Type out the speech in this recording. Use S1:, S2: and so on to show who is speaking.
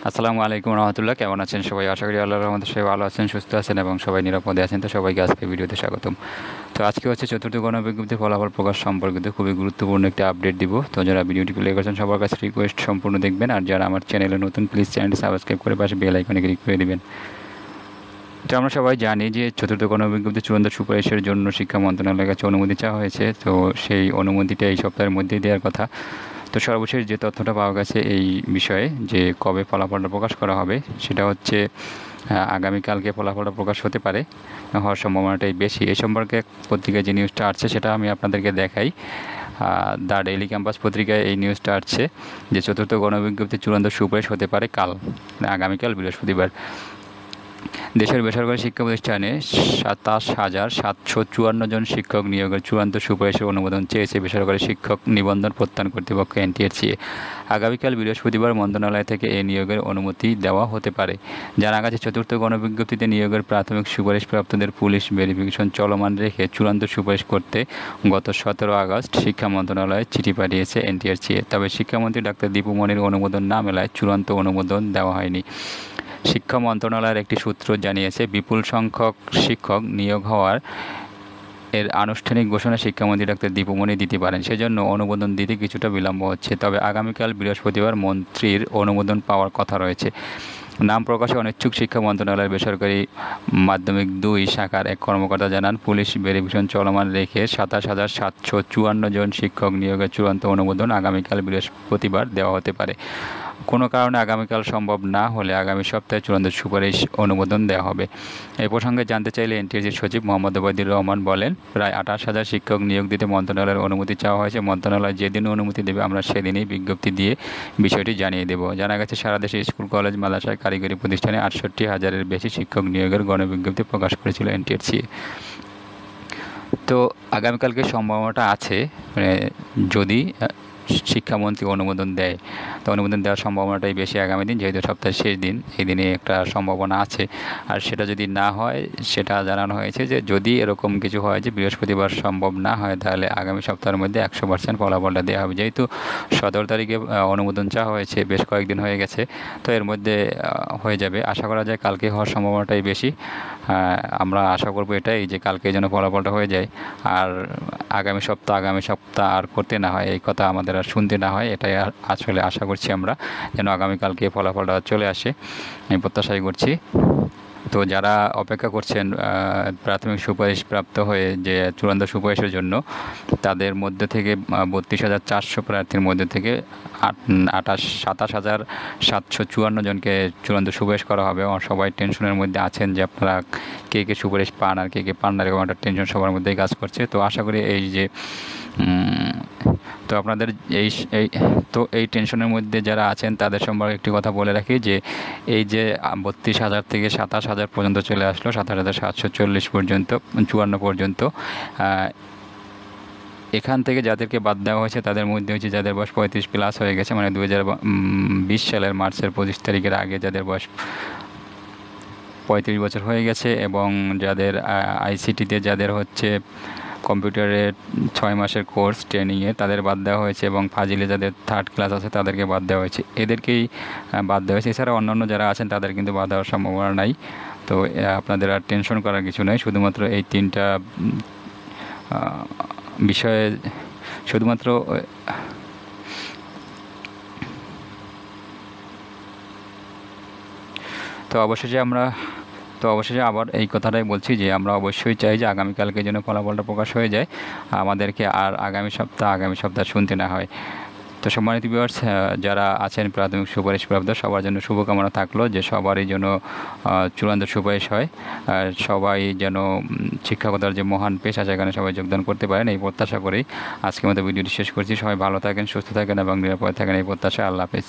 S1: আসসালামু আলাইকুম রহমতুল্লাহ। কেমন আছেন সবাই? আশা করি আল্লাহর রহমতে সবাই ভালো আছেন, সুস্থ আছেন এবং সবাই নিরাপদে আছেন। তো সবাইকে আজকে ভিডিওতে স্বাগতম। তো আজকে হচ্ছে চতুর্থ গণবিজ্ঞপ্তি ফলাফল প্রকাশ সম্পর্কিত খুবই গুরুত্বপূর্ণ একটা আপডেট দিব। তো যারা ভিডিওটি প্লে করছেন সবার কাছে রিকোয়েস্ট সম্পূর্ণ দেখবেন, আর যারা আমার চ্যানেলে নতুন প্লিজ চ্যানেলটি সাবস্ক্রাইব করে পাশে বেল আইকনে ক্লিক করে দিবেন। তো আমরা সবাই জানি যে চতুর্থ গণবিজ্ঞপ্তি চূড়ান্ত সুপারিশের জন্য শিক্ষা মন্ত্রণালয়ের কাছে অনুমতি চাওয়া হয়েছে। তো সেই অনুমতিটা এই সপ্তাহের মধ্যেই দেওয়ার কথা। তো সর্বশেষ যে তথ্যটা পাওয়া গেছে এই বিষয়ে যে কবে ফলাফলটা প্রকাশ করা হবে, সেটা হচ্ছে আগামীকালকে ফলাফলটা প্রকাশ হতে পারে, হওয়ার সম্ভাবনাটাই বেশি। এই সম্পর্কে পত্রিকায় যে নিউজটা আসছে সেটা আমি আপনাদেরকে দেখাই। দ্য ডেইলি ক্যাম্পাস পত্রিকায় এই নিউজটা আসছে যে চতুর্থ গণবিজ্ঞপ্তি চূড়ান্ত সুপারিশ হতে পারে কাল, আগামীকাল বৃহস্পতিবার। দেশের বেসরকারি শিক্ষা প্রতিষ্ঠানে ২৭,৭৫৪ জন শিক্ষক নিয়োগের চূড়ান্ত সুপারিশের অনুমোদন চেয়েছে বেসরকারি শিক্ষক নিবন্ধন প্রত্যয়ন কর্তৃপক্ষ এনটিআরসি। আগামীকাল বৃহস্পতিবার মন্ত্রণালয় থেকে এই নিয়োগের অনুমতি দেওয়া হতে পারে। জানা গেছে, চতুর্থ গণবিজ্ঞপ্তিতে নিয়োগের প্রাথমিক সুপারিশপ্রাপ্তদের পুলিশ ভেরিফিকেশন চলমান রেখে চূড়ান্ত সুপারিশ করতে গত ১৭ আগস্ট শিক্ষা মন্ত্রণালয়ে চিঠি পাঠিয়েছে এনটিআরসি। তবে শিক্ষামন্ত্রী ডাক্তার দীপু মনির অনুমোদন না মেলায় চূড়ান্ত অনুমোদন দেওয়া হয়নি। শিক্ষা মন্ত্রণালয়ের একটি সূত্র জানিয়েছে, বিপুল সংখ্যক শিক্ষক নিয়োগ হওয়ার এর আনুষ্ঠানিক ঘোষণা শিক্ষামন্ত্রী ডাক্তার দীপু মনি দিতে পারেন, সেজন্য অনুমোদন দিতে কিছুটা বিলম্ব হচ্ছে। তবে আগামীকাল বৃহস্পতিবার মন্ত্রীর অনুমোদন পাওয়ার কথা রয়েছে। নাম প্রকাশে অনিচ্ছুক শিক্ষা মন্ত্রণালয়ের বেসরকারি মাধ্যমিক ২ শাখার এক কর্মকর্তা জানান, পুলিশ ভেরিফিকেশন চলমান রেখে ২৭,৭৫৪ জন শিক্ষক নিয়োগের চূড়ান্ত অনুমোদন আগামীকাল বৃহস্পতিবার দেওয়া হতে পারে। কোনো কারণে আগামীকাল সম্ভব না হলে আগামী সপ্তাহে চূড়ান্ত সুপারিশ অনুমোদন দেওয়া হবে। এই প্রসঙ্গে জানতে চাইলে এনটিআরসির সচিব মোহাম্মদ ওবায়দুর রহমান বলেন, প্রায় ২৮,০০০ শিক্ষক নিয়োগ দিতে মন্ত্রণালয়ের অনুমতি চাওয়া হয়েছে। মন্ত্রণালয় যেদিন অনুমতি দেবে আমরা সেদিনই বিজ্ঞপ্তি দিয়ে বিষয়টি জানিয়ে দেব। জানা গেছে, সারা দেশে স্কুল, কলেজ, মাদ্রাসায়, কারিগরি প্রতিষ্ঠানে ৬৮,০০০-এর বেশি শিক্ষক নিয়োগের গণবিজ্ঞপ্তি প্রকাশ করেছিল এনটিআরসি। তো আগামীকালকে সম্ভাবনাটা আছে, মানে যদি শিক্ষামন্ত্রী অনুমোদন দেয়, তো অনুমোদন দেওয়ার সম্ভাবনাটাই বেশি আগামী দিন, যেহেতু সপ্তাহের শেষ দিন, এই দিনে একটা সম্ভাবনা আছে। আর সেটা যদি না হয়, সেটা জানানো হয়েছে যে যদি এরকম কিছু হয় যে বৃহস্পতিবার সম্ভব না হয়, তাহলে আগামী সপ্তাহের মধ্যে ১০০% ফলাফলটা দেওয়া হবে। যেহেতু ১৭ তারিখে অনুমোদন চাওয়া হয়েছে, বেশ কয়েকদিন হয়ে গেছে, তো এর মধ্যে হয়ে যাবে। আশা করা যায় কালকে হওয়ার সম্ভাবনাটাই বেশি। আমরা আশা করব এটাই যে কালকে যেন ফলাফলটা হয়ে যায়, আর আগামী সপ্তাহ আর করতে না হয়, এই কথা আমাদের আর শুনতে না হয়, এটাই আসলে আশা করছি আমরা, যেন আগামীকালকে ফলাফলটা চলে আসে, আমি প্রত্যাশাই করছি। তো যারা অপেক্ষা করছেন প্রাথমিক সুপারিশ প্রাপ্ত হয়ে যে চূড়ান্ত সুপারিশের জন্য, তাদের মধ্যে থেকে ৩২,৪০০ প্রার্থীর মধ্যে থেকে ২৭,৭৫৪ জনকে চূড়ান্ত সুপারিশ করা হবে। সবাই টেনশনের মধ্যে আছেন যে আপনারা কে কে সুপারিশ পান আর কে কে পান না, এরকম একটা টেনশন সবার মধ্যেই কাজ করছে। তো আশা করি এই যে তো আপনাদের এই টেনশনের মধ্যে যারা আছেন তাদের সম্পর্কে একটি কথা বলে রাখি যে এই যে ৩২,০০০ থেকে ২৭,০০০ পর্যন্ত চলে আসলো, ২৭,৭৪০ পর্যন্ত, ৫৪ পর্যন্ত, এখান থেকে যাদেরকে বাদ দেওয়া হয়েছে তাদের মধ্যে হচ্ছে যাদের বয়স ৩৫+ হয়ে গেছে, মানে ২০২০ সালের মার্চের ২৫ তারিখের আগে যাদের বয়স ৩৫ বছর হয়ে গেছে, এবং যাদের আইসিটিতে যাদের হচ্ছে কম্পিউটারের ৬ মাসের কোর্স ট্রেনিংয়ে, তাদের বাদ দেওয়া হয়েছে, এবং ফাজিলে যাদের 3rd ক্লাস আছে তাদেরকে বাদ দেওয়া হয়েছে, এদেরকেই বাদ দেওয়া হয়েছে। এছাড়া অন্যান্য যারা আছেন তাদের কিন্তু বাদ দেওয়ার সম্ভাবনা নাই। তো আপনাদের আর টেনশন করার কিছু নেই, শুধুমাত্র এই 3টা বিষয়ে শুধুমাত্র তো অবশেষে আবার এই কথাটাই বলছি যে আমরা অবশ্যই চাই যে আগামীকালকে যেন ফলাফলটা প্রকাশ হয়ে যায়, আমাদেরকে আর আগামী সপ্তাহ শুনতে না হয়। তো সম্মানিত ভিউয়ার্স, যারা আছেন প্রাথমিক সুপারিশ প্রাপ্ত, সবার জন্য শুভকামনা থাকলো যে সবারই যেন চূড়ান্ত সুপারিশ হয়, সবাই যেন শিক্ষকতার যে মহান পেশা সেখানে সবাই যোগদান করতে পারেন, এই প্রত্যাশা করেই আজকের মতো ভিডিওটি শেষ করছি। সবাই ভালো থাকেন, সুস্থ থাকেন এবং নিরাপদে থাকেন, এই প্রত্যাশা। আল্লাহ হাফেজ।